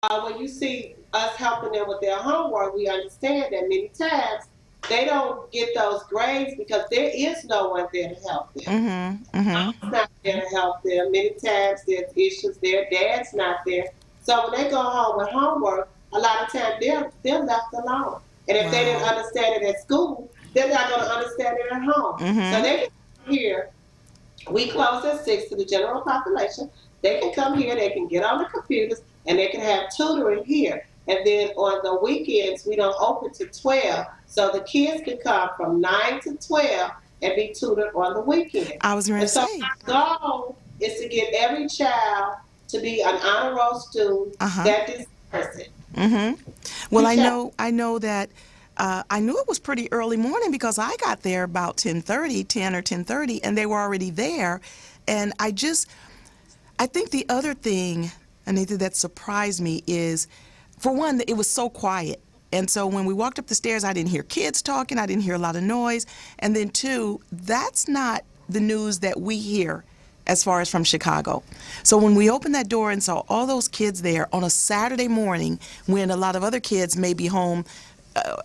when you see us helping them with their homework, we understand that many times they don't get those grades because there is no one there to help them. Mhm. Mhm. Mom's not there to help them. Many times there's issues. Their dad's not there. So when they go home with homework, a lot of times they're left alone. And if they didn't Wow. understand it at school, they're not going to understand it at home. So Mhm. they can come here. We close at 6 to the general population. They can come here. They can get on the computers and they can have tutoring here. And then on the weekends, we don't open to 12. So the kids can come from 9 to 12 and be tutored on the weekend. I was going to And so say. our goal is to get every child to be an honor roll student Uh-huh. that deserves it. Mhm. Well, Every I child. know that I knew it was pretty early morning because I got there about 10:30, 10 or 10:30 and they were already there. And I think the other thing, Anita, that surprised me is, for one, that it was so quiet. And so when we walked up the stairs, I didn't hear kids talking, I didn't hear a lot of noise. And then, two, that's not the news that we hear as far as from Chicago. So when we opened that door and saw all those kids there on a Saturday morning when a lot of other kids may be home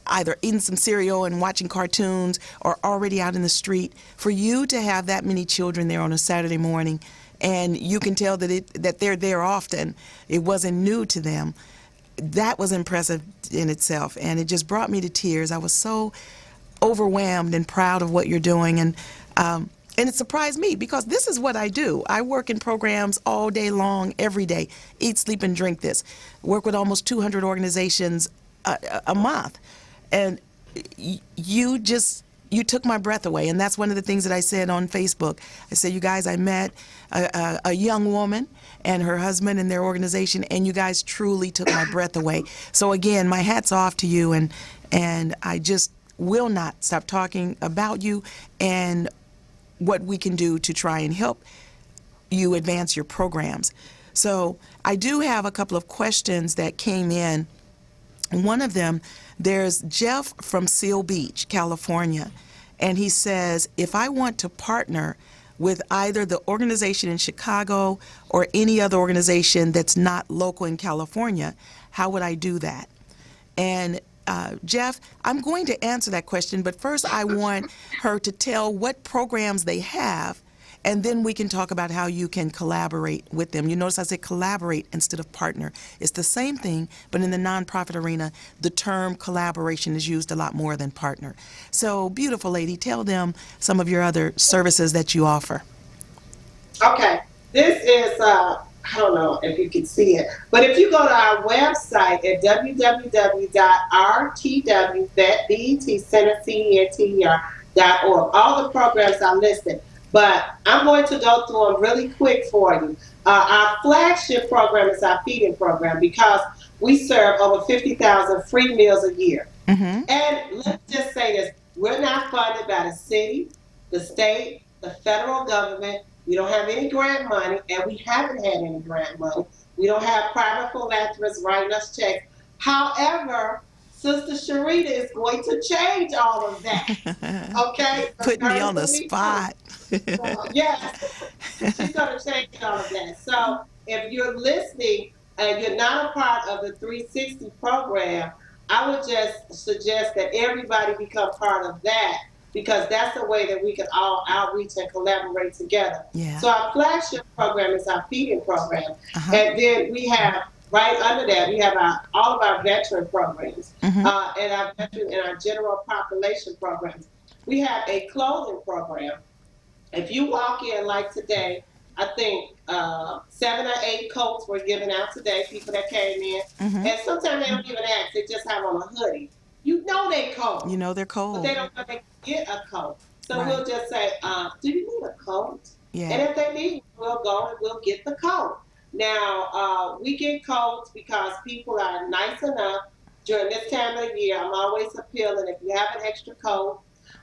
either eating some cereal and watching cartoons or already out in the street, for you to have that many children there on a Saturday morning, and you can tell that they're there often, it wasn't new to them. That was impressive in itself, and it just brought me to tears. I was so overwhelmed and proud of what you're doing, and it surprised me because this is what I do. I work in programs all day long, every day. Eat, sleep, and drink this. Work with almost 200 organizations a month, and you took my breath away. And that's one of the things that I said on Facebook. I said, you guys, I met a young woman and her husband and their organization, and you guys truly took my breath away. So again, my hat's off to you, and I just will not stop talking about you and what we can do to try and help you advance your programs. So I do have a couple of questions that came in. One of them, there's Jeff from Seal Beach, California, and he says, if I want to partner with either the organization in Chicago or any other organization that's not local in California, how would I do that? And Jeff, I'm going to answer that question, but first I want her to tell what programs they have, and then we can talk about how you can collaborate with them. You notice I said collaborate instead of partner. It's the same thing, but in the nonprofit arena, the term collaboration is used a lot more than partner. So, beautiful lady, tell them some of your other services that you offer. Okay, this is I don't know if you can see it, but if you go to our website at www.rtw.betcenter.org, all the programs are listed. But I'm going to go through them really quick for you. Our flagship program is our feeding program because we serve over 50,000 free meals a year. Mm-hmm. And let's just say this, we're not funded by the city, the state, the federal government. We don't have any grant money, and we haven't had any grant money. We don't have private philanthropists writing us checks. However, Sister Sherita is going to change all of that. Okay? So Putting me learn on the from me first. spot. Yes, she's going to change all of that. So if you're listening and you're not a part of the 360 program, I would just suggest that everybody become part of that because that's the way that we can all outreach and collaborate together. Yeah. So our flagship program is our feeding program. Uh-huh. And then we have right under that, we have all of our veteran programs Mm-hmm. and our veteran and our general population programs. We have a clothing program. If you walk in like today, I think 7 or 8 coats were given out today, people that came in. Mm-hmm. And sometimes they don't even ask, they just have on a hoodie. You know they You cold, know they're but cold. they don't know they can get a coat. So Right. we'll just say, do you need a coat? Yeah. And if they need, we'll go and we'll get the coat. Now, we get coats because people are nice enough during this time of the year. I'm always appealing if you have an extra coat,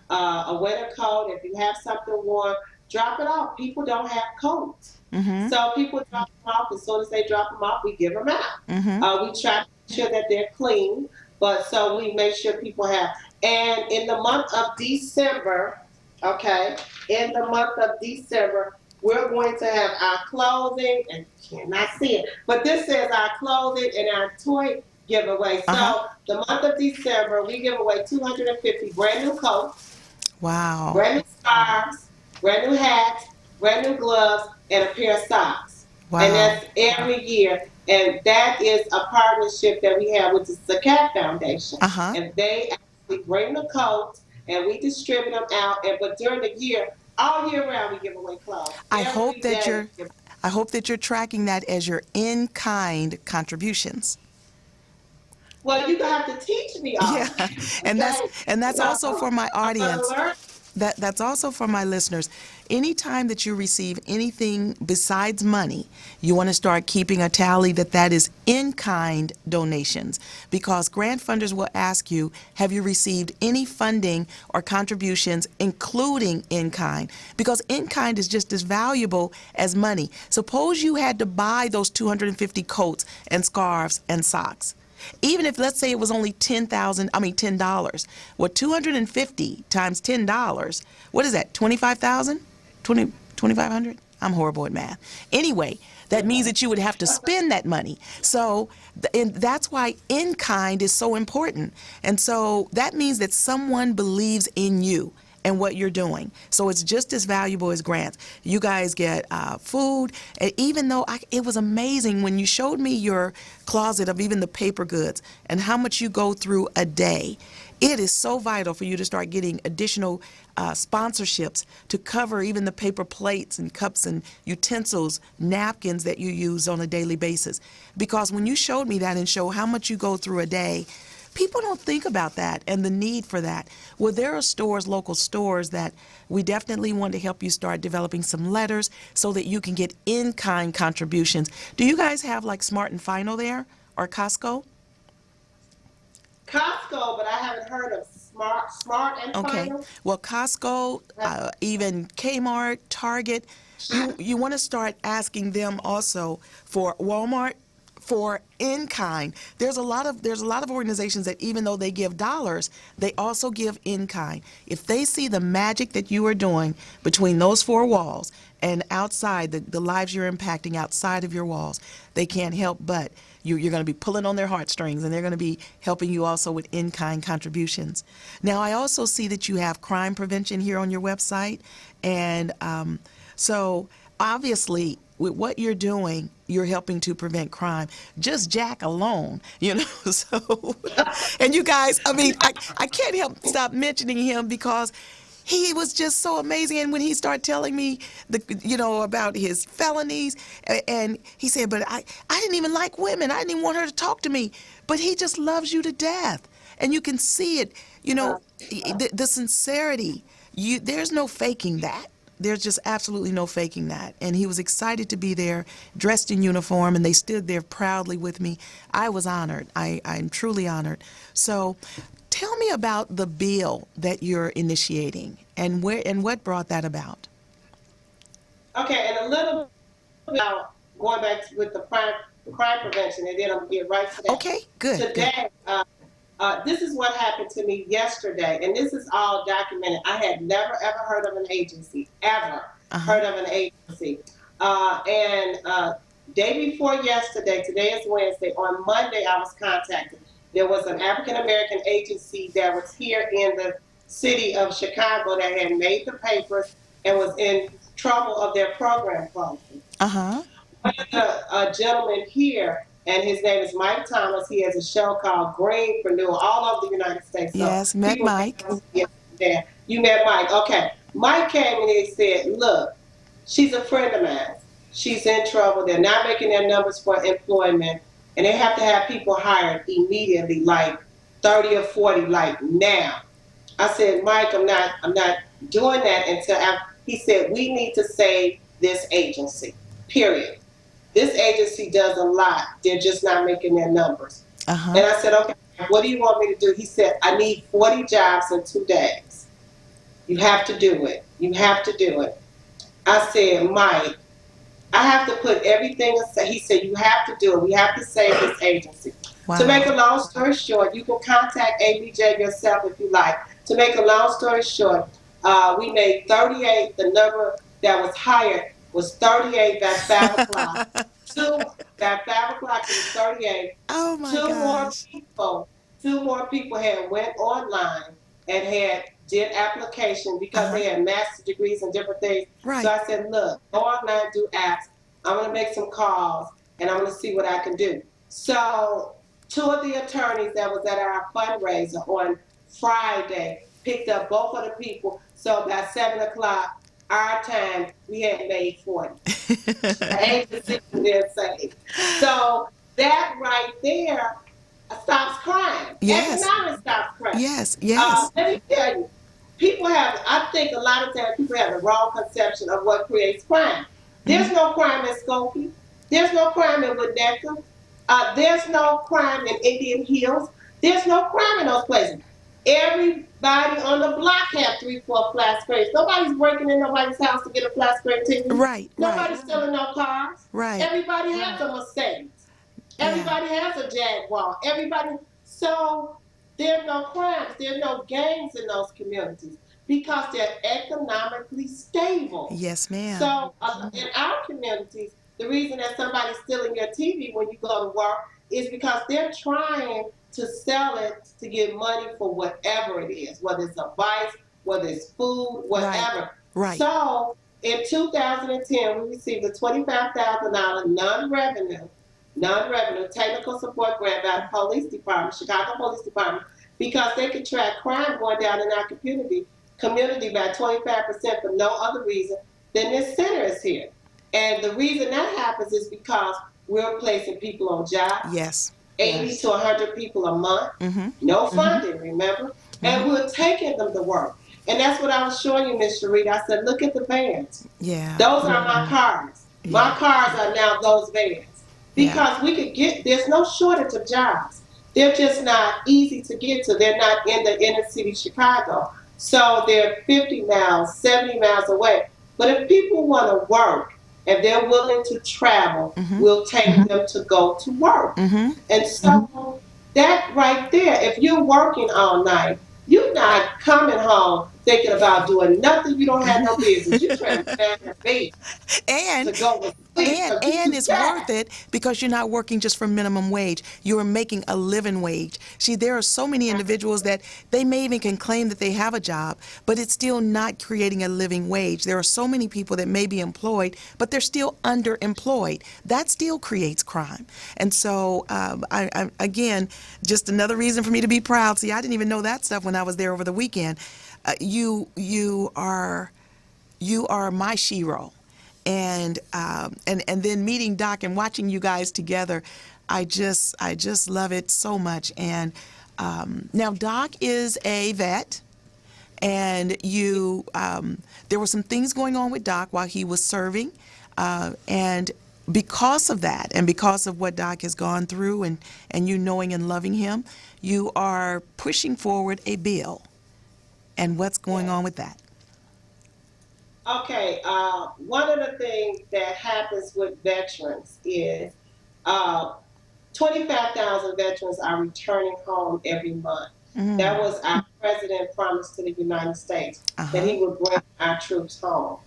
a winter coat, if you have something warm, drop it off. People don't have coats. Mm-hmm. So people drop them off. As soon as they drop them off, we give them out. Mm-hmm. We try to make sure that they're clean, but so we make sure people have. And in the month of December, okay, in the month of December, we're going to have our clothing, and you cannot see it, but this says our clothing and our toy giveaway. Uh-huh. So the month of December, we give away 250 brand new coats, Wow. brand new scarves, brand new hats, brand new gloves, and a pair of socks. And Wow. that's every year. And that is a partnership that we have with the Zakat Foundation. Uh-huh. And they actually bring the coats and we distribute them out. And but during the year, all year round, we give away clothes. I hope Every that day. you're I hope that you're tracking that as your in-kind contributions. Well, you have to teach me all Yeah. of that. And that's Okay. and that's So also for my I'm going to audience. learn. That's also for my listeners. Anytime that you receive anything besides money, you want to start keeping a tally that is in-kind donations, because grant funders will ask you, have you received any funding or contributions including in-kind? Because in-kind is just as valuable as money. Suppose you had to buy those 250 coats and scarves and socks. Even if, let's say, it was only $10. Well, 250 times $10, what is that? 25,000? 2,500? I'm horrible at math. Anyway, that means that you would have to spend that money. So, and that's why in kind is so important. And so that means that someone believes in you and what you're doing. So it's just as valuable as grants. You guys get food, and even though it was amazing when you showed me your closet of even the paper goods and how much you go through a day. It is so vital for you to start getting additional sponsorships to cover even the paper plates and cups and utensils, napkins that you use on a daily basis. Because when you showed me that and show how much you go through a day, people don't think about that and the need for that. Well, there are stores, local stores, that we definitely want to help you start developing some letters so that you can get in-kind contributions. Do you guys have like Smart and Final there, or Costco? Costco, but I haven't heard of Smart and Okay. Final. Well, Costco, even Kmart, Target, you want to start asking them also for Walmart for in kind. There's a lot of organizations that even though they give dollars, they also give in kind. If they see the magic that you are doing between those four walls and outside, the lives you're impacting outside of your walls, they can't help but you're going to be pulling on their heartstrings, and they're going to be helping you also with in-kind contributions. Now, I also see that you have crime prevention here on your website, and so obviously with what you're doing, you're helping to prevent crime. Just Jack alone, so, and you guys, I mean, I can't help stop mentioning him because he was just so amazing. And when he started telling me about his felonies, and he said, but I didn't even like women. I didn't even want her to talk to me. But he just loves you to death. And you can see it, the sincerity. There's no faking that. There's just absolutely no faking that. And he was excited to be there, dressed in uniform, and they stood there proudly with me. I was honored. I'm truly honored. So tell me about the bill that you're initiating and what brought that about. Okay, and a little bit about going back with the crime prevention, and then I'm gonna get right to that. Okay, good, good. Today, this is what happened to me yesterday, and this is all documented. I had never ever heard of an agency, ever Uh-huh. heard of an agency. And day before yesterday, today is Wednesday, on Monday I was contacted. There was an African American agency that was here in the city of Chicago that had made the papers and was in trouble of their program closing. Uh-huh. A gentleman here, and his name is Mike Thomas. He has a show called Greenpreneur all over the United States. So Yes, met people Mike. can see it there. You met Mike. Okay. Mike came and he said, look, she's a friend of mine. She's in trouble. They're not making their numbers for employment. And they have to have people hired immediately, like 30 or 40, like now. I said, Mike, I'm not doing that until after. He said, we need to save this agency. Period. This agency does a lot. They're just not making their numbers. Uh-huh. And I said, okay, what do you want me to do? He said, I need 40 jobs in 2 days. You have to do it. You have to do it. I said, Mike, I have to put everything aside. He said, you have to do it. We have to save this agency. To make a Wow. long story short, you can contact ABJ yourself if you like. To make a long story short, we made 38, the number that was hired. was 38 by 5 o'clock. Two by 5 o'clock it was 38. Oh my Two more gosh. people, two more people had went online and had did application because Uh-huh. they had master degrees and different things. So Right. I said, look, go online, do apps. I'm gonna make some calls and I'm gonna see what I can do. So two of the attorneys that was at our fundraiser on Friday picked up both of the people. So by 7 o'clock our time, we had made 40. The agency didn't say. So that right there stops crime. Yes. Economics stops crime. Yes. Yes. Let me tell you, people have, I think a lot of times people have the wrong conception of what creates crime. Hmm. There's no crime in Skokie. There's no crime in Winnetka. There's no crime in Indian Hills. There's no crime in those places. Everybody on the block have 3, 4 flat screens. Nobody's breaking in nobody's house to get a flat screen TV. Right. Right. Nobody's stealing no cars. Right. Everybody has a Mercedes. Yeah. Everybody has a Jaguar. Everybody. So there's no crimes. There's no gangs in those communities because they're economically stable. Yes, ma'am. So in our communities, the reason that somebody's stealing your TV when you go to work is because they're trying to sell it to get money for whatever it is, whether it's advice, whether it's food, Right. whatever. Right. So in 2010, we received a $25,000 non-revenue technical support grant by the police department, Chicago Police Department, because they could track crime going down in our community by 25% for no other reason than this center is here. And the reason that happens is because we're placing people on jobs, Yes. 80 to 100 people a month, Mm-hmm. no funding, remember? Mm-hmm. And we're taking them to work. And that's what I was showing you, Miss Sherita. I said, look at the vans. Yeah. Those are my cars. My Yeah. cars are now those vans. Yeah. Because we could get, there's no shortage of jobs. They're just not easy to get to. They're not in the inner city Chicago. So they're 50 miles, 70 miles away. But if people want to work and they're willing to travel, Mm-hmm. we'll take them to go to work. Mm-hmm. And so that right there, if you're working all night, you're not coming home thinking about doing nothing. You don't have no business. You're trying to find a base and to go to sleep and because you're and too it's tired. worth it because you're not working just for minimum wage. You are making a living wage. See, there are so many individuals that they may even can claim that they have a job, but it's still not creating a living wage. There are so many people that may be employed, but they're still underemployed. That still creates crime. And so, again, just another reason for me to be proud. See, I didn't even know that stuff when I was there over the weekend. You are my shero, and then meeting Doc and watching you guys together, I just love it so much. And now Doc is a vet, and there were some things going on with Doc while he was serving, and because of that, and because of what Doc has gone through, and you knowing and loving him, you are pushing forward a bill. And what's going Yes. on with that? Okay. One of the things that happens with veterans is uh, 25,000 veterans are returning home every month. That Mm. was our president promised to the United States that Uh-huh. he would bring our troops home.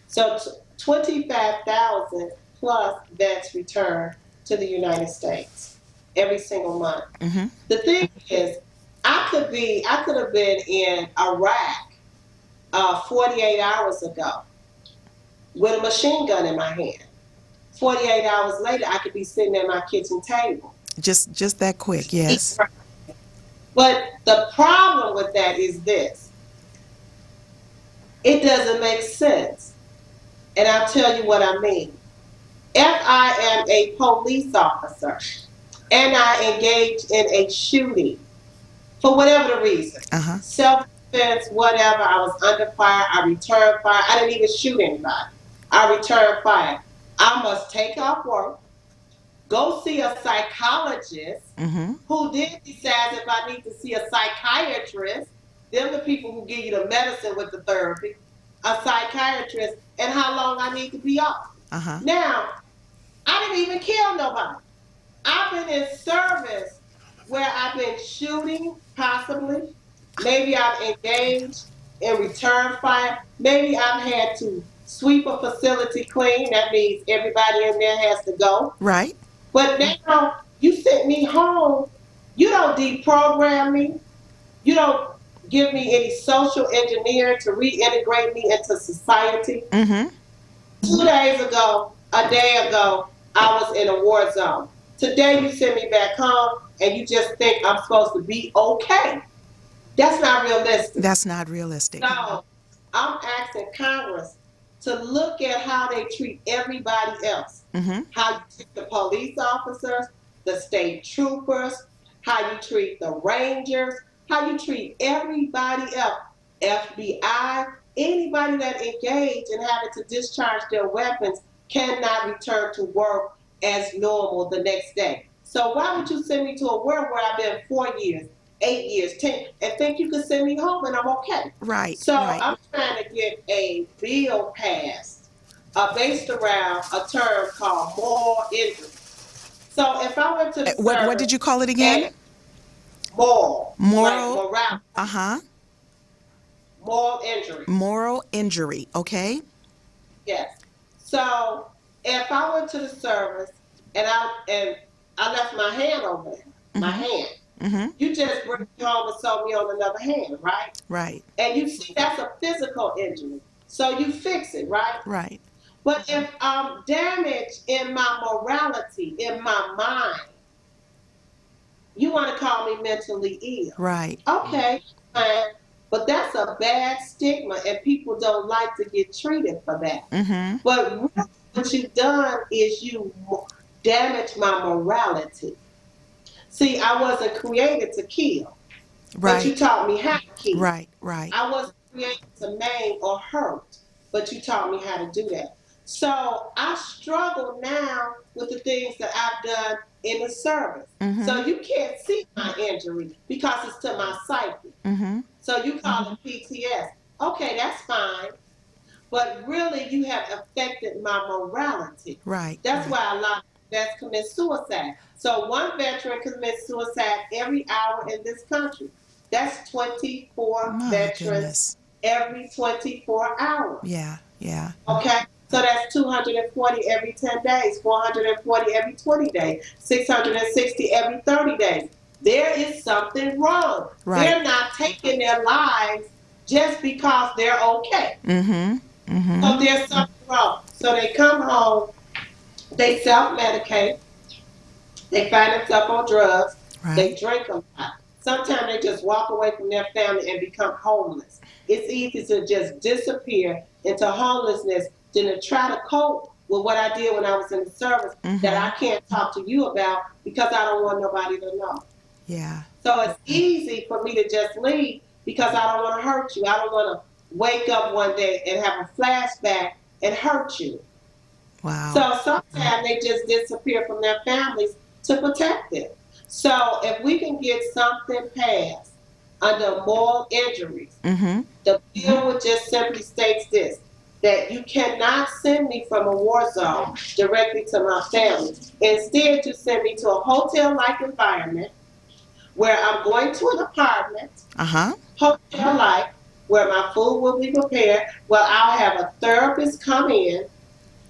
So 25,000 plus vets return to the United States every single month. Mm-hmm. The thing is, I could have been in Iraq 48 hours ago with a machine gun in my hand. 48 hours later, I could be sitting at my kitchen table. Just that quick, yes. But the problem with that is this: it doesn't make sense. And I'll tell you what I mean. If I am a police officer and I engage in a shooting for whatever the reason, Uh-huh. self defense, whatever, I was under fire, I returned fire, I didn't even shoot anybody. I returned fire. I must take off work, go see a psychologist Mm-hmm. who then decides if I need to see a psychiatrist. Them the people who give you the medicine with the therapy, a psychiatrist, and how long I need to be off. Uh-huh. Now, I didn't even kill nobody. I've been in service where I've been shooting, possibly. Maybe I've engaged in return fire. Maybe I've had to sweep a facility clean. That means everybody in there has to go. Right. But now you sent me home. You don't deprogram me. You don't give me any social engineering to reintegrate me into society. Mm-hmm. 2 days ago, a day ago, I was in a war zone. Today you send me back home and you just think I'm supposed to be okay. That's not realistic. That's not realistic. So I'm asking Congress to look at how they treat everybody else. Mm-hmm. How you treat the police officers, the state troopers, how you treat the rangers, how you treat everybody else. FBI, anybody that engaged in having to discharge their weapons cannot return to work as normal the next day. So why would you send me to a world where I've been 4 years, 8 years, 10, and think you can send me home and I'm okay? Right. So Right. I'm trying to get a bill passed based around a term called moral injury. So if I went to the What did service you call it again? and moral, like Moral. morality, Uh-huh. moral injury. Moral injury. Okay. Yes. So if I went to the service and I left my hand over there, my Mm-hmm. hand, Mm-hmm. you just bring me home and sew me on another hand, right? Right. And you see that's a physical injury. So you fix it, right? Right. But if I'm damaged in my morality, in my mind, you want to call me mentally ill. Right. Okay, fine. But that's a bad stigma, and people don't like to get treated for that. Mm-hmm. But really what you've done is you damage my morality. See, I wasn't created to kill, but you Right. taught me how to kill. Right. Right. I wasn't created to maim or hurt, but you taught me how to do that. So I struggle now with the things that I've done in the service. Mm-hmm. So you can't see my injury because it's to my psyche. Mm-hmm. So you call it PTS. Okay, that's fine. But really, you have affected my morality. Right. That's Right. why a lot of vets commit suicide. So one veteran commits suicide every hour in this country. That's 24 My veterans goodness. every 24 hours. Yeah. Yeah. Okay? So that's 240 every 10 days, 440 every 20 days, 660 every 30 days. There is something wrong. Right. They're not taking their lives just because they're okay. Mm-hmm. So Mm-hmm. there's something wrong. So they come home, they self-medicate, they find themselves on drugs, they Right. drink a lot. Sometimes they just walk away from their family and become homeless. It's easy to just disappear into homelessness than to try to cope with what I did when I was in the service that Mm-hmm. I can't talk to you about because I don't want nobody to know. Yeah. So it's easy for me to just leave because I don't want to hurt you. I don't want to wake up one day and have a flashback and hurt you. Wow. So sometimes they just disappear from their families to protect them. So if we can get something passed under moral injuries, Mm-hmm. the bill would just simply states this, that you cannot send me from a war zone directly to my family. Instead, you send me to a hotel-like environment where I'm going to an apartment, Uh-huh. hotel-like, where my food will be prepared, where I'll have a therapist come in,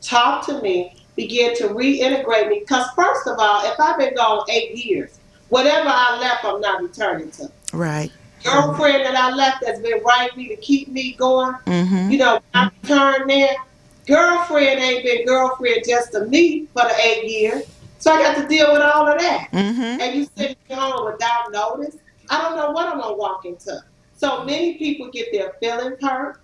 talk to me, begin to reintegrate me. Because first of all, if I've been gone 8 years, whatever I left, I'm not returning to. Right. Girlfriend that I left that's been writing me to keep me going, Mm-hmm. I returned there. Girlfriend ain't been girlfriend just to me for the 8 years. So I got to deal with all of that. Mm-hmm. And you sitting home without notice. I don't know what I'm gonna walk into. So many people get their feelings hurt.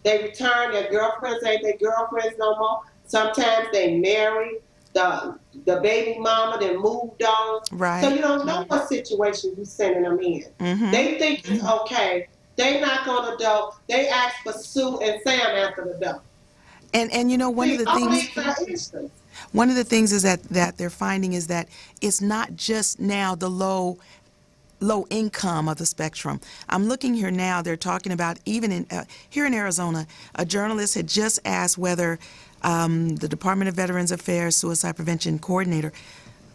They return, their girlfriends ain't their girlfriends no more. Sometimes they marry, the baby mama then moved on. So Right. you don't know what situation you sending them in. Mm-hmm. They think it's okay. They knock on the door. They ask for Sue and Sam after the door. And you know, one of See, the all things these are instances. one of the things is that they're finding is that it's not just now the low income of the spectrum. I'm looking here now. They're talking about even in here in Arizona, a journalist had just asked whether the Department of Veterans Affairs Suicide Prevention Coordinator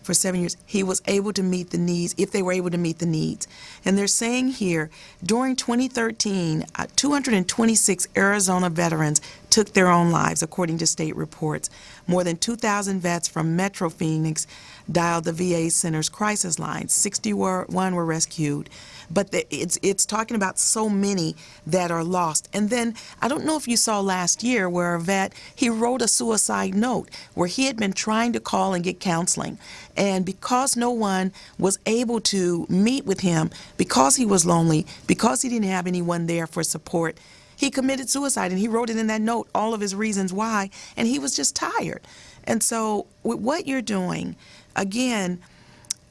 for 7 years, he was able to meet the needs, if they were able to meet the needs. And they're saying here, during 2013, 226 Arizona veterans took their own lives, according to state reports. More than 2,000 vets from Metro Phoenix dialed the VA Center's crisis line. 61 were rescued. But it's talking about so many that are lost. And then, I don't know if you saw last year where a vet, he wrote a suicide note where he had been trying to call and get counseling. And because no one was able to meet with him, because he was lonely, because he didn't have anyone there for support, he committed suicide. And he wrote it in that note, all of his reasons why, and he was just tired. And so with what you're doing, again,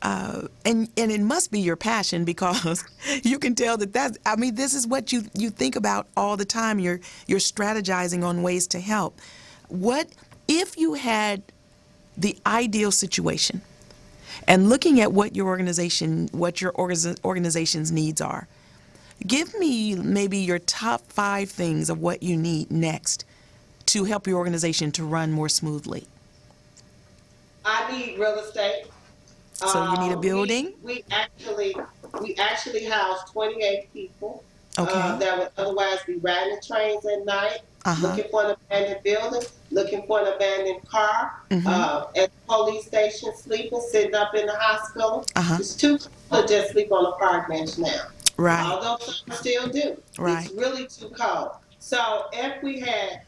and it must be your passion, because you can tell I mean, this is what you think about all the time. You're strategizing on ways to help. What if you had the ideal situation and looking at what your organization's needs are? Give me maybe your top 5 things of what you need next to help your organization to run more smoothly. I need real estate. So you need a building? We actually house 28 people Okay. that would otherwise be riding the trains at night, Uh-huh. looking for an abandoned building, looking for an abandoned car, Mm-hmm. at the police station, sleeping, sitting up in the hospital. Uh-huh. It's too cold to just sleep on a park bench now. Right. Although some still do. Right. It's really too cold. So if we had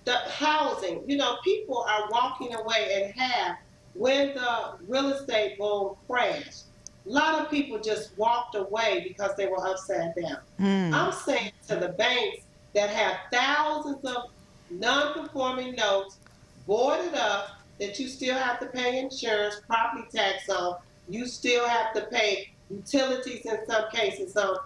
the housing, people are walking away and have, when the real estate boom crashed, a lot of people just walked away because they were upside down. Mm. I'm saying to the banks that have thousands of non-performing notes boarded up that you still have to pay insurance, property tax on, you still have to pay utilities in some cases on.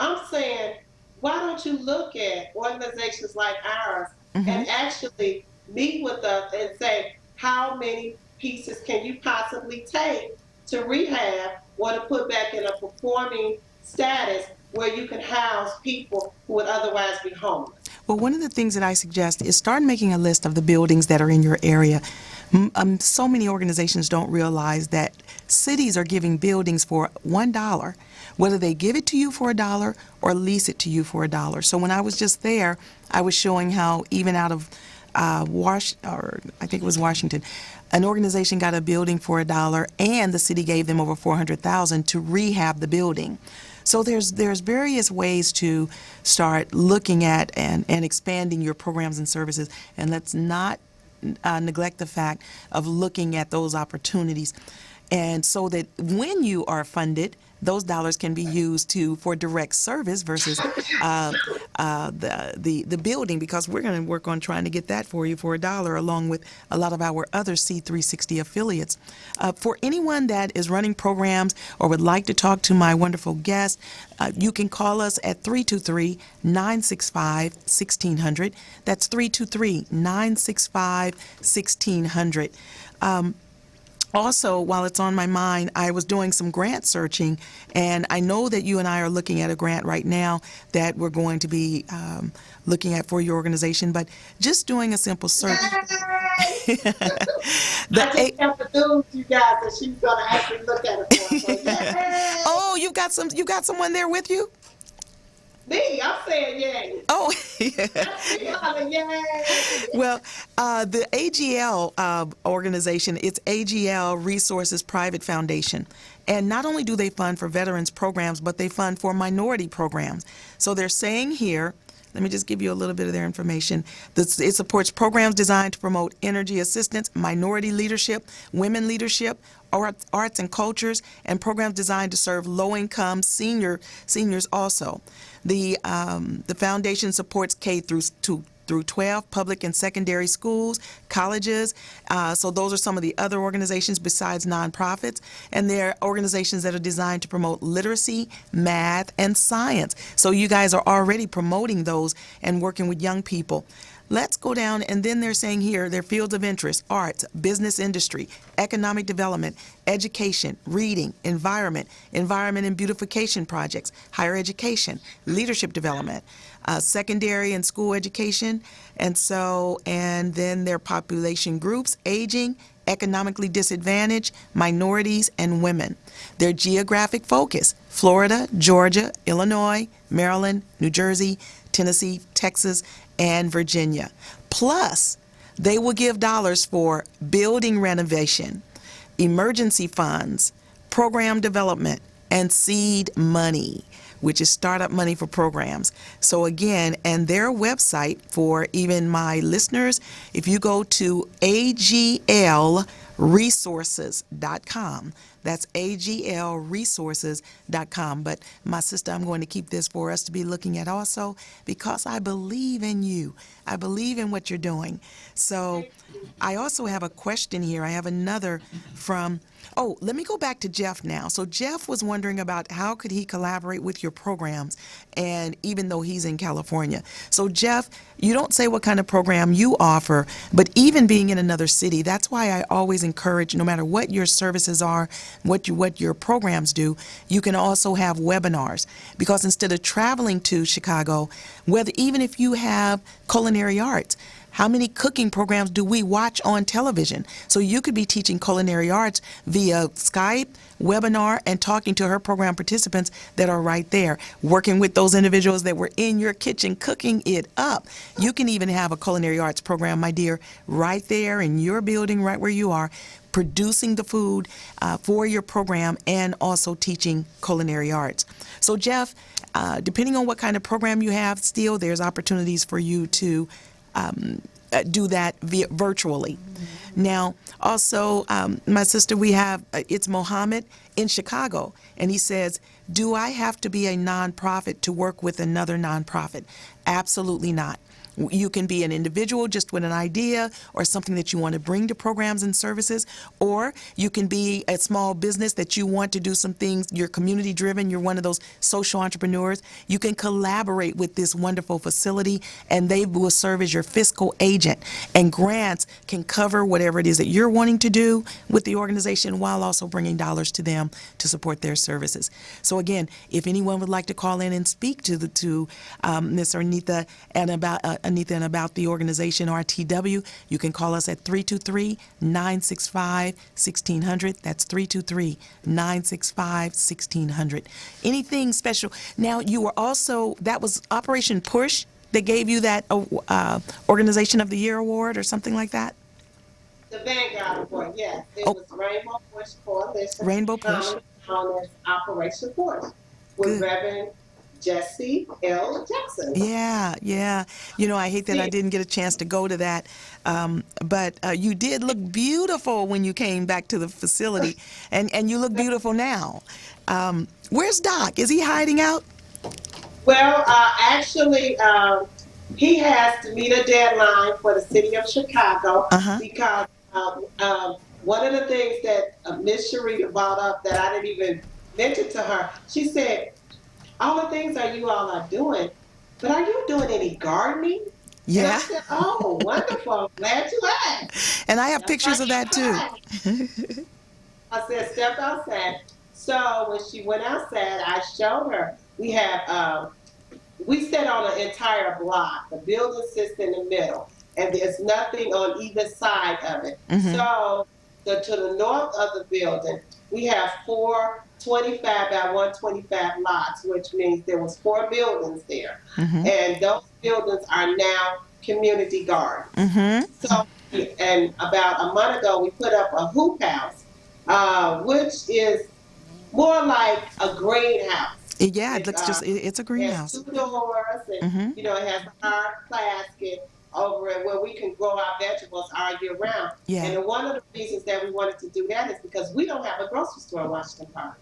I'm saying, why don't you look at organizations like ours Mm-hmm. and actually meet with us and say, how many pieces can you possibly take to rehab or to put back in a performing status where you can house people who would otherwise be homeless? Well, one of the things that I suggest is start making a list of the buildings that are in your area. So many organizations don't realize that cities are giving buildings for $1, whether they give it to you for $1 or lease it to you for $1. So when I was just there, I was showing how even out of I think it was Washington, an organization got a building for $1, and the city gave them over $400,000 to rehab the building. So there's various ways to start looking at and expanding your programs and services, and let's not neglect the fact of looking at those opportunities, and so that when you are funded, those dollars can be used for direct service versus the building, because we're going to work on trying to get that for you for $1, along with a lot of our other C360 affiliates. For anyone that is running programs or would like to talk to my wonderful guest, you can call us at 323-965-1600. That's 323-965-1600. Also, while it's on my mind, I was doing some grant searching, and I know that you and I are looking at a grant right now that we're going to be looking at for your organization, but just doing a simple search. Yay! I just got the news, you guys, that she's going to actually look at it for us. So, yay! Oh, you got someone there with you? Me, I'm saying yay. Oh, Yay. well, the AGL organization, it's AGL Resources Private Foundation. And not only do they fund for veterans programs, but they fund for minority programs. So they're saying here, let me just give you a little bit of their information. It supports programs designed to promote energy assistance, minority leadership, women leadership, arts and cultures, and programs designed to serve low-income seniors also. The foundation supports K through 12 public and secondary schools, colleges. So those are some of the other organizations besides nonprofits, and they're organizations that are designed to promote literacy, math, and science. So you guys are already promoting those and working with young people. Let's go down, and then they're saying here their fields of interest: arts, business industry, economic development, education, reading, environment and beautification projects, higher education, leadership development, secondary and school education, and then their population groups: aging, economically disadvantaged, minorities, and women. Their geographic focus: Florida, Georgia, Illinois, Maryland, New Jersey, Tennessee, Texas, and Virginia. Plus, they will give dollars for building renovation, emergency funds, program development, and seed money, which is startup money for programs. So again, and their website for even my listeners, if you go to aglresources.com, that's aglresources.com. But my sister, I'm going to keep this for us to be looking at also, because I believe in you. I believe in what you're doing. So I also have a question here. I have another from, oh, let me go back to Jeff now. So Jeff was wondering about how could he collaborate with your programs, and even though he's in California. So Jeff, you don't say what kind of program you offer, but even being in another city, that's why I always encourage, no matter what your services are, what your programs do, you can also have webinars, because instead of traveling to Chicago, whether even if you have culinary arts, how many cooking programs do we watch on television? So you could be teaching culinary arts via Skype, webinar, and talking to her program participants that are right there, working with those individuals that were in your kitchen cooking it up. You can even have a culinary arts program, my dear, right there in your building, right where you are, producing the food for your program and also teaching culinary arts. So Jeff, depending on what kind of program you have, still there's opportunities for you to do that virtually. Now, also, my sister, we have, it's Mohammed in Chicago, and he says, do I have to be a nonprofit to work with another nonprofit? Absolutely not. You can be an individual just with an idea or something that you want to bring to programs and services, or you can be a small business that you want to do some things, you're community driven, you're one of those social entrepreneurs. You can collaborate with this wonderful facility, and they will serve as your fiscal agent, and grants can cover whatever it is that you're wanting to do with the organization while also bringing dollars to them to support their services. So again, if anyone would like to call in and speak to Ms. Anita and about the organization RTW, you can call us at 323-965-1600. That's 323-965-1600. Anything special? Now, you were also, that was Operation Push that gave you that Organization of the Year award or something like that? The Vanguard Award, yes. It Oh, was Rainbow Push Coalition, Rainbow Push. known as Operation Push, with Good. Reverend Jesse L. Jackson. Yeah, yeah. You know, I hate that I See, didn't get a chance to go to that, but you did look beautiful when you came back to the facility, and you look beautiful now. Where's Doc? Is he hiding out? well, actually, he has to meet a deadline for the city of Chicago Uh-huh. because one of the things that Miss Sherita brought up that I didn't even mention to her, she said, all the things that you all are doing, but are you doing any gardening? And I Yeah, said, oh, wonderful. I'm glad you asked. and I have That's why pictures of you that too. asked. I said, step outside. So when she went outside, I showed her. We sit on an entire block. The building sits in the middle, and there's nothing on either side of it. Mm-hmm. So to the north of the building, we have four 25 by 125 lots, which means there was four buildings there. Mm-hmm. And those buildings are now community gardens. Mm-hmm. So, and about a month ago, we put up a hoop house, which is more like a greenhouse. Yeah, it It's looks just, it's a it has greenhouse. two doors, and Mm-hmm. it has a hard plastic over it where we can grow our vegetables all year round. Yeah. And one of the reasons that we wanted to do that is because we don't have a grocery store in Washington Park.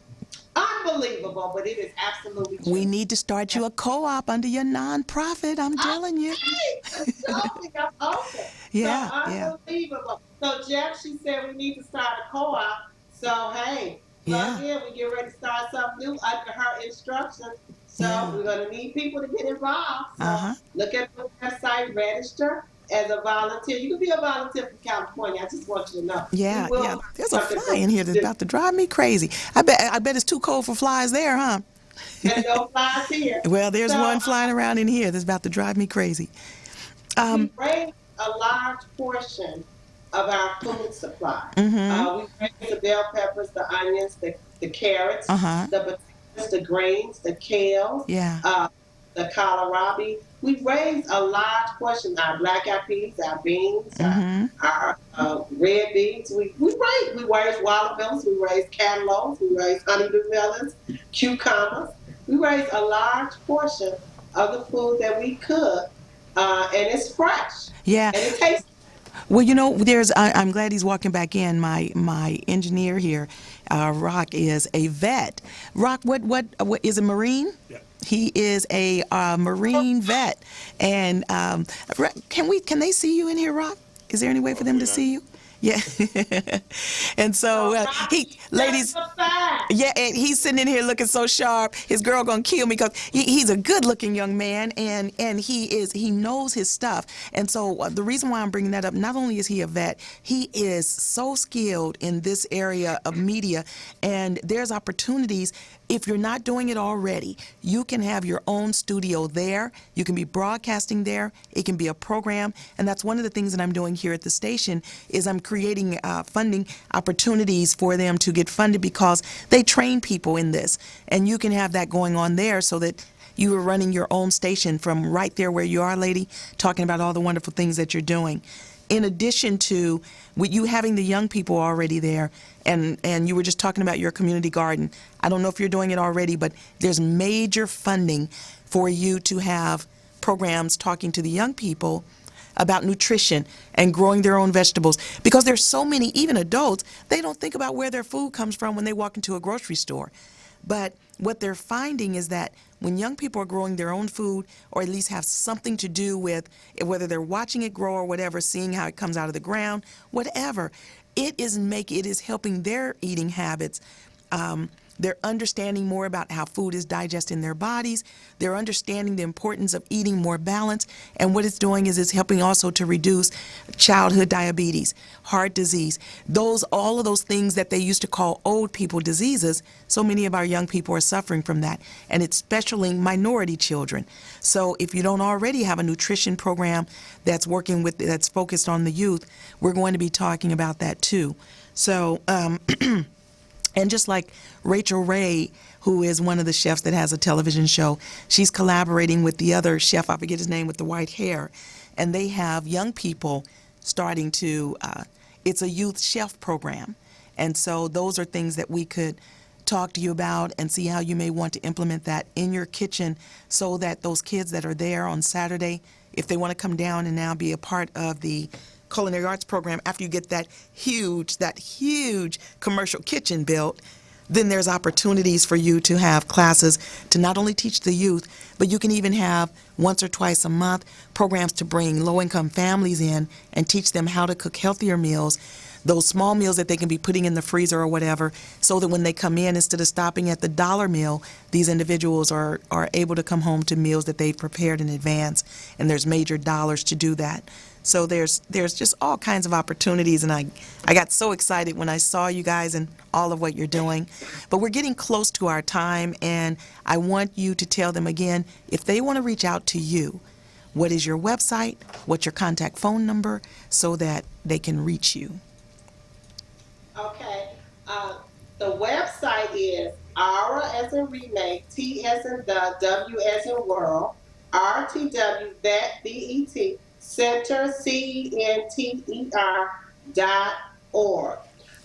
Unbelievable, but it is absolutely We true. need to start you a co-op under your nonprofit. I'm telling you. Okay, show me, I'm open. So Yeah, yeah, unbelievable. So Jeff, she said we need to start a co-op. So hey, plug yeah, in. We get ready to start something new under her instructions. So yeah. we're gonna need people to get involved. So Uh-huh. look at the website, register as a volunteer. You can be a volunteer from California. I just want you to know we Yeah, will yeah. find There's a something fly for in you here to that's do. about to drive me crazy. I bet it's too cold for flies there, huh? And no flies here. Well, there's So one flying around in here that's about to drive me crazy. we Um, raised a large portion of our food supply. Mm-hmm. We raise the bell peppers, the onions, the carrots, Uh-huh. the potatoes, the greens, the kales, Yeah. uh, the kohlrabi. We raise a large portion, our black eyed peas, our beans, Mm-hmm. our red beans. We raise watermelons, we raise cantaloupes, we raise honeydew melons, cucumbers. We raise a large portion of the food that we cook, and it's fresh Yeah. and it tastes. Well, I'm glad he's walking back in. My engineer here, Rock, is a vet. Rock, what is a Marine? Yeah. He is a Marine vet, and can they see you in here, Rock? Is there any way for them Hopefully to not. see you? Yeah. And so, So, Rocky, ladies, testify. yeah, and he's sitting in here looking so sharp. His girl gonna kill me because he's a good-looking young man, and he knows his stuff. And so the reason why I'm bringing that up, not only is he a vet, he is so skilled in this area of media, and there's opportunities. If you're not doing it already, you can have your own studio there. You can be broadcasting there. It can be a program, and that's one of the things that I'm doing here at the station is I'm creating funding opportunities for them to get funded because they train people in this, and you can have that going on there so that you are running your own station from right there where you are, lady, talking about all the wonderful things that you're doing. In addition to with you having the young people already there, and you were just talking about your community garden. I don't know if you're doing it already, but there's major funding for you to have programs talking to the young people about nutrition and growing their own vegetables because there's so many, even adults, they don't think about where their food comes from when they walk into a grocery store. But what they're finding is that when young people are growing their own food, or at least have something to do with whether they're watching it grow or whatever, seeing how it comes out of the ground, whatever, it is helping their eating habits. They're understanding more about how food is digested in their bodies. They're understanding the importance of eating more balanced. And what it's doing is it's helping also to reduce childhood diabetes, heart disease, all of those things that they used to call old people diseases. So many of our young people are suffering from that, and it's especially minority children. So if you don't already have a nutrition program that's focused on the youth, we're going to be talking about that too. So, and just like Rachel Ray, who is one of the chefs that has a television show, she's collaborating with the other chef, I forget his name, with the white hair, and they have young people starting to, it's a youth chef program. And so those are things that we could talk to you about and see how you may want to implement that in your kitchen so that those kids that are there on Saturday, if they want to come down and now be a part of the culinary arts program after you get that huge commercial kitchen built, then there's opportunities for you to have classes to not only teach the youth, but you can even have once or twice a month programs to bring low-income families in and teach them how to cook healthier meals, those small meals that they can be putting in the freezer or whatever, so that when they come in, instead of stopping at the dollar meal, these individuals are able to come home to meals that they've prepared in advance, and there's major dollars to do that. So there's just all kinds of opportunities, and I got so excited when I saw you guys and all of what you're doing. But we're getting close to our time, and I want you to tell them again, if they want to reach out to you, what is your website, what's your contact phone number, so that they can reach you. Okay. The website is Aura as in remake, T as in the, W as in world, RTW, that BET, Center, CENTER.org.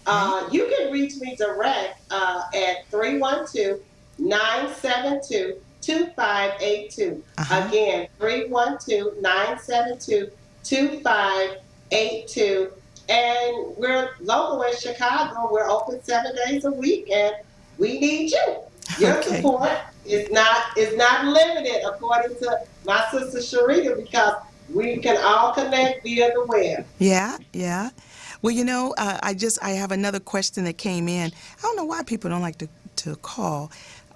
Okay. You can reach me direct at 312-972-2582. Uh-huh. Again, 312-972-2582. And we're local in Chicago. We're open 7 days a week, and we need you. Your Okay. support is not limited, according to my sister Sherita, because we can all connect via the web. Yeah, yeah. Well, I have another question that came in. I don't know why people don't like to call,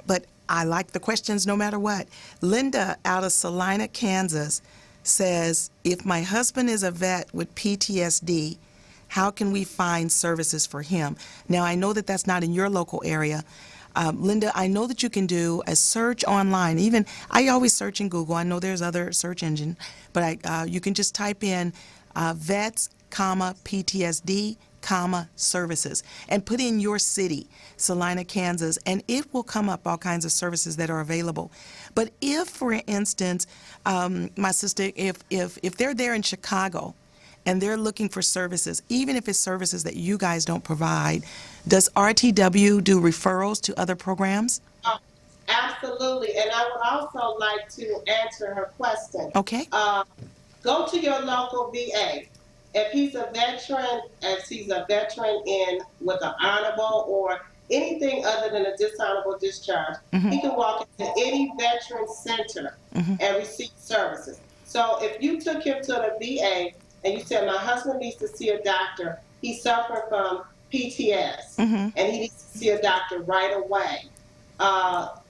but I like the questions no matter what. Linda out of Salina, Kansas says, if my husband is a vet with PTSD, how can we find services for him? Now, I know that that's not in your local area. Linda, I know that you can do a search online. Even I always search in Google. I know there's other search engine, but you can just type in vets comma, PTSD, comma, services, and put in your city, Salina, Kansas, and it will come up all kinds of services that are available. But if, for instance, my sister, if they're there in Chicago and they're looking for services, even if it's services that you guys don't provide, does RTW do referrals to other programs? Oh, absolutely. And I would also like to answer her question. Okay. Uh, Go to your local VA. If he's a veteran in with an honorable or anything other than a dishonorable discharge, Mm-hmm. he can walk into any veteran center Mm-hmm. and receive services. So if you took him to the VA and you said, my husband needs to see a doctor, he's suffering from PTS, Mm-hmm. and he needs to see a doctor right away.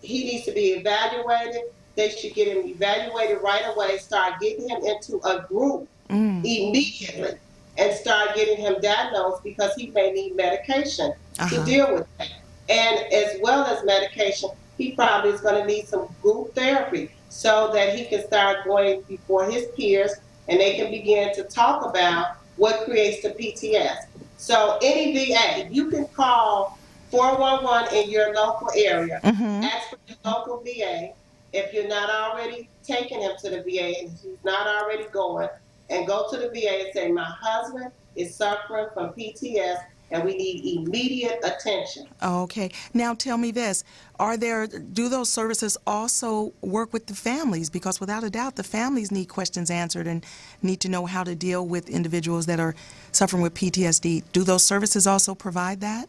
He needs to be evaluated. They should get him evaluated right away, start getting him into a group Mm. immediately, and start getting him diagnosed because he may need medication to Uh-huh. deal with that. And as well as medication, he probably is going to need some group therapy so that he can start going before his peers and they can begin to talk about what creates the PTS. So any VA, you can call 411 in your local area, Mm-hmm. ask for your local VA. If you're not already taking him to the VA and he's not already going, and go to the VA and say, my husband is suffering from PTS and we need immediate attention. Okay. Now tell me this. Do those services also work with the families? Because without a doubt, the families need questions answered and need to know how to deal with individuals that are suffering with PTSD. Do those services also provide that?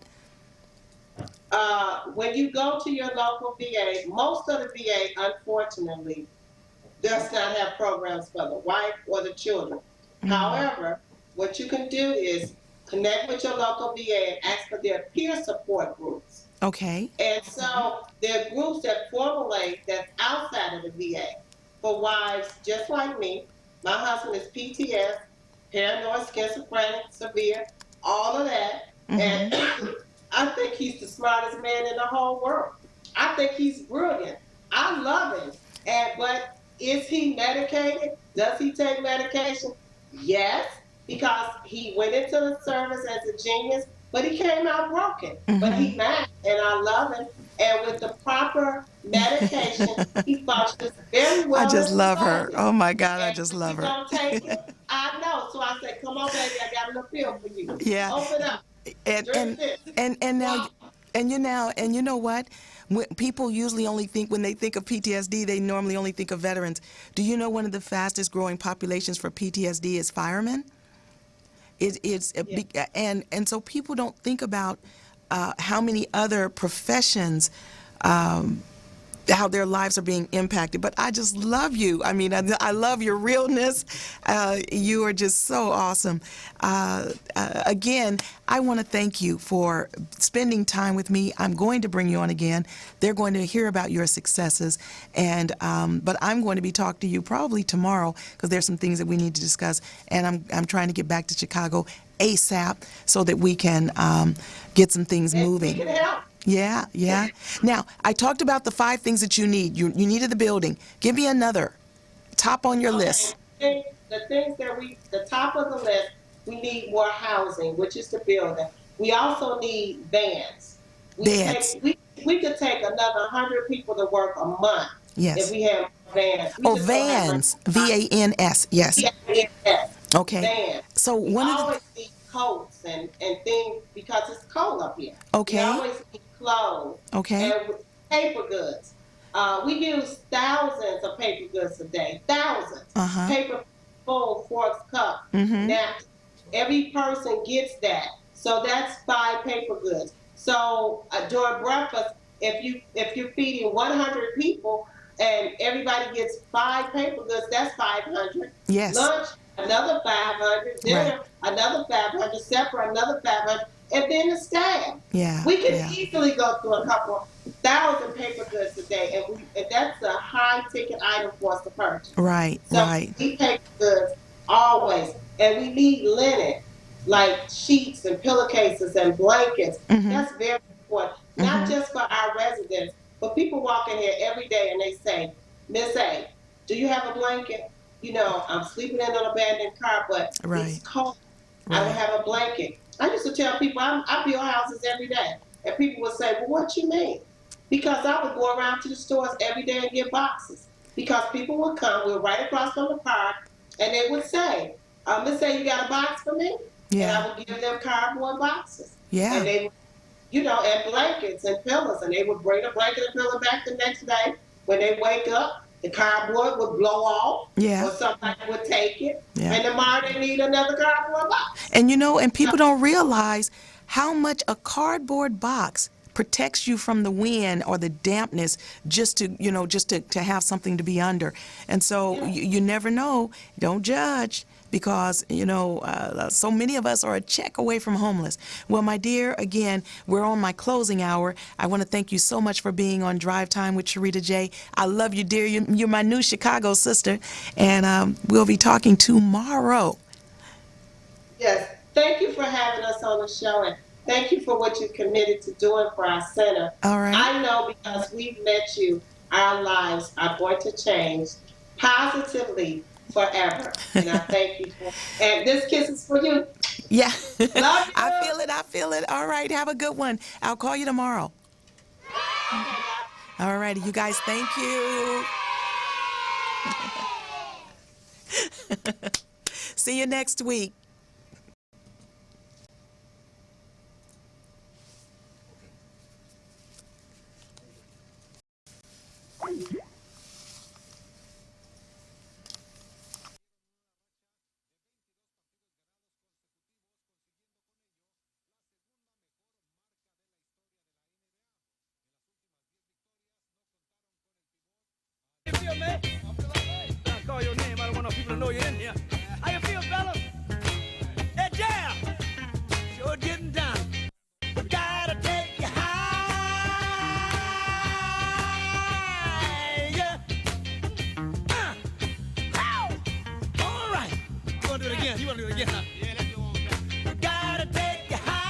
When you go to your local VA, most of the VA, unfortunately, does not have programs for the wife or the children. Mm. However, what you can do is connect with your local VA and ask for their peer support groups. Okay. And so there are groups that formulate that's outside of the VA for wives just like me. My husband is PTS, paranoid, schizophrenic, severe, all of that. Mm-hmm. And I think he's the smartest man in the whole world. I think he's brilliant. I love him. But is he medicated? Does he take medication? Yes, because he went into the service as a genius, but he came out broken. But Mm-hmm. he mad, and I love him. And with the proper medication, he functions very I well just in love her. society. Oh my God, I And just if he love her. don't take it, I know. So I said, "Come on, baby, I got a little pill for you. Yeah. Open up, and drink and this, and now swallow." and you know what, when people usually only think, when they think of PTSD, they normally only think of veterans. Do you know one of the fastest growing populations for PTSD is firemen? It's a Yeah. big, and so people don't think about how many other professions, how their lives are being impacted. But I just love you. I mean, I love your realness. You are just so awesome. Again, I want to thank you for spending time with me. I'm going to bring you on again. They're going to hear about your successes, and but I'm going to be talking to you probably tomorrow because there's some things that we need to discuss. And I'm trying to get back to Chicago ASAP so that we can get some things And we moving. can help. Yeah, yeah. Now, I talked about the 5 things that you need. You needed the building. Give me another. Top on your Okay, list. the things that the top of the list, we need more housing, which is the building. We also need vans. Beds. We could take another 100 people to work a month if Yes. we had vans. We Oh, just don't have vans. VANS. Yes. vans. Okay. Vans. So We one of the, always need coats and things because it's cold up here. We okay. always need clothes Okay. and paper goods. We use thousands of paper goods a day, thousands. Uh-huh. Paper bowls, forks, cups, Mm-hmm. napkins. Every person gets that. So that's 5 paper goods. So during breakfast, if you're feeding 100 people and everybody gets 5 paper goods, that's 500. Yes. Lunch, another 500. Right. Dinner, another 500. Supper, another 500. And then the staff. Yeah. We can Yeah. easily go through a couple thousand paper goods a day, and that's a high ticket item for us to purchase. Right. So Right. we paper goods always, and we need linen, like sheets and pillowcases and blankets. Mm-hmm. That's very important, not Mm-hmm. just for our residents, but people walk in here every day and they say, "Miss A, do you have a blanket? I'm sleeping in an abandoned car, but it's Right. cold. I would Right. have a blanket. I used to tell people I build houses every day. And people would say, well, what you mean? Because I would go around to the stores every day and get boxes. Because people would come, we're right across from the park, and they would say, let's say you got a box for me? And Yeah. I would give them cardboard boxes. Yeah. And they, and blankets and pillows. And they would bring the blanket and pillow back the next day. When they wake up, the cardboard would blow off, Yeah. or somebody would take it. Yeah. And tomorrow they need another cardboard box. And and people don't realize how much a cardboard box protects you from the wind or the dampness, just to have something to be under. And so Yeah. you never know. Don't judge, because so many of us are a check away from homeless. Well, my dear, again, we're on my closing hour. I want to thank you so much for being on Drive Time with Sherita J. I love you, dear. You're my new Chicago sister, and we'll be talking tomorrow. Yes, thank you for having us on the show, and thank you for what you committed to doing for our center. All right. I know because we've met you, our lives are going to change positively forever. And I thank you for. And this kiss is for you. Yeah. Love you. I feel it. I feel it. All right. Have a good one. I'll call you tomorrow. All righty. You guys, thank you. See you next week. How you feel, man? I call your name. I don't want no people to know you're in here. How you feel, fellas? Hey, Jam! Sure getting down. Gotta take you high. Ow! All right. You want to do it again? You want to do it again, huh? Yeah, let's do it one time. Gotta take you high.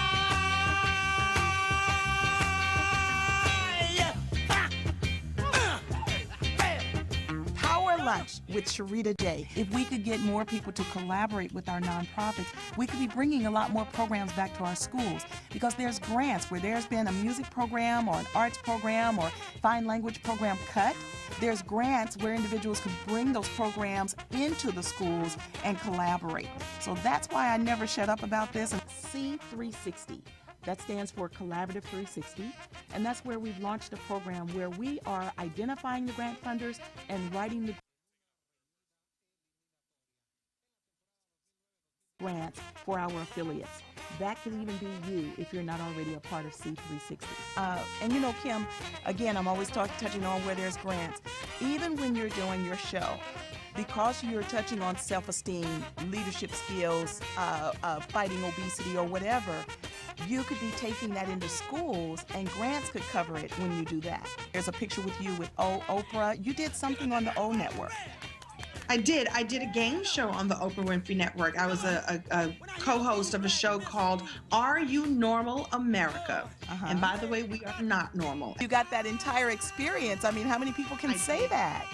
Power Lunch with Sherita J. If we could get more people to collaborate with our nonprofits, we could be bringing a lot more programs back to our schools, because there's grants where there's been a music program or an arts program or fine language program cut. There's grants where individuals could bring those programs into the schools and collaborate. So that's why I never shut up about this. C360. That stands for Collaborative 360, and that's where we've launched a program where we are identifying the grant funders and writing the grants for our affiliates. That could even be you if you're not already a part of C360. And Kim, again, I'm always touching on where there's grants. Even when you're doing your show, because you're touching on self-esteem, leadership skills, fighting obesity or whatever, you could be taking that into schools, and grants could cover it when you do that. There's a picture with you with Oprah. You did something on the O Network. I did a game show on the Oprah Winfrey Network. I was a co-host of a show called Are You Normal America? And by the way, we are not normal. You got that entire experience. I mean, how many people can say that?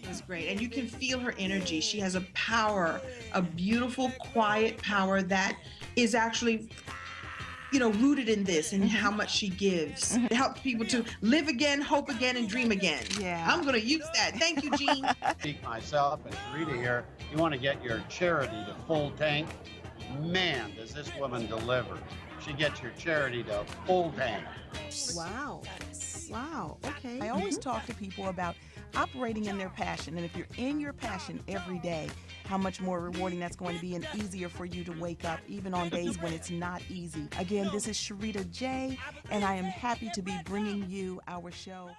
It was great. And you can feel her energy. She has a power, a beautiful, quiet power that is actually rooted in this and how much she gives. It helps people to live again, hope again, and dream again. Yeah. I'm going to use that. Thank you, Jean. Speak myself and Rita here. You want to get your charity to full tank? Man, does this woman deliver. She gets your charity to full tank. Wow. Okay. I always talk to people about operating in their passion, and if you're in your passion every day, how much more rewarding that's going to be, and easier for you to wake up even on days when it's not easy. Again, this is Sherita J, and I am happy to be bringing you our show.